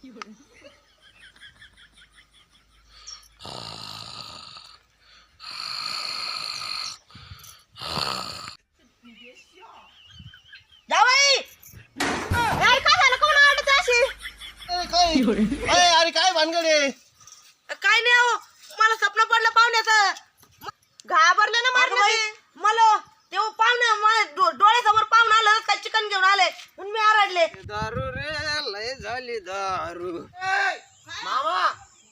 अरे काय भानगड आहे? काय नाही हो, मला स्वप्न पडलं पाहुण्याचं. घाबरले ना मला तेव्हा पाहुणा डोळ्यासमोर पाहुणा आलं काय चिकन घेऊन आले म्हणून मी आरडले. दारू रे लय झाली दारू. मामा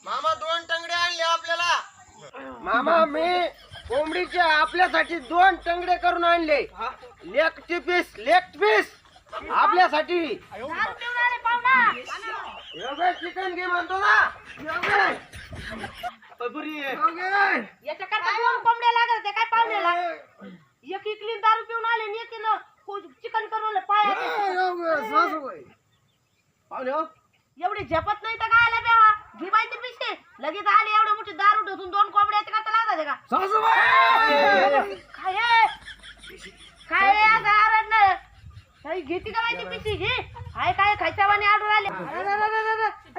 मामा 2 टंगडे आणले आपल्याला. मामा मी कोंबडीचे आपल्यासाठी 2 टंगडे करून आणले. लेग पीस आपल्यासाठी. दारू पिऊन आले पाहुणा. एवढे चिकन घे म्हणतो ना. याच्याकरता 2 कोंबड्या लागत ते काय पाहुण्याला. एक इकली दारू पिऊन आले आणि एक चिकन करून पाया. एवढी झेपत नाही तर काय आला बेवा. घी माहिती पिशे लगेच आले एवढे मोठी दारू ढोसून 2 कोंबड्या का लागत का. काय असं आरडलं घेती का माहिती पिशी घे. हाय काय खायच्या वाणी आडून आले.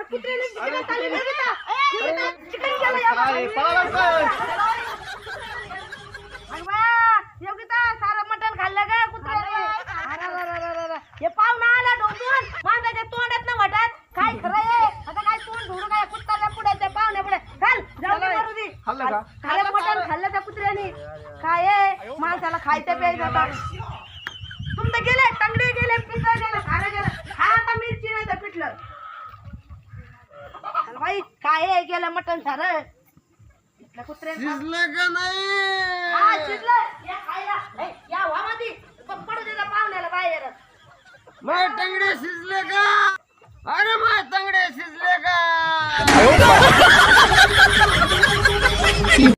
कुत्र्याने चिकन चालली चिकन सारं मटण खाल्लं का कुत्र्याने. हे पाहुणा आला ढोसून मांजाच्या तोंडात ना वाटत काय खरं आहे. आता काय तोंड धुडू काय कुत्ताच्या पुढे त्या पाहुण्या पुढे खाल जाऊ करू दे. खाल्लं मटण खाल्लं त्या कुत्र्याने. काय आहे माणसाला खायचं प्यायचं होता. तुमचं गेले टंगडे गेले पिठलं गेलं खारं गेलं. हा आता मिरची नाही तर पिठलं. बाई काय आहे गेलं मटण सारं कुत्र्या शिजलं का नाही? हा शिजलं या खायला. या वामादी पडू दिला पाहुण्याला बाहेर. माय टंगडे शिजले का? अरे माय टंगडे शिजले का?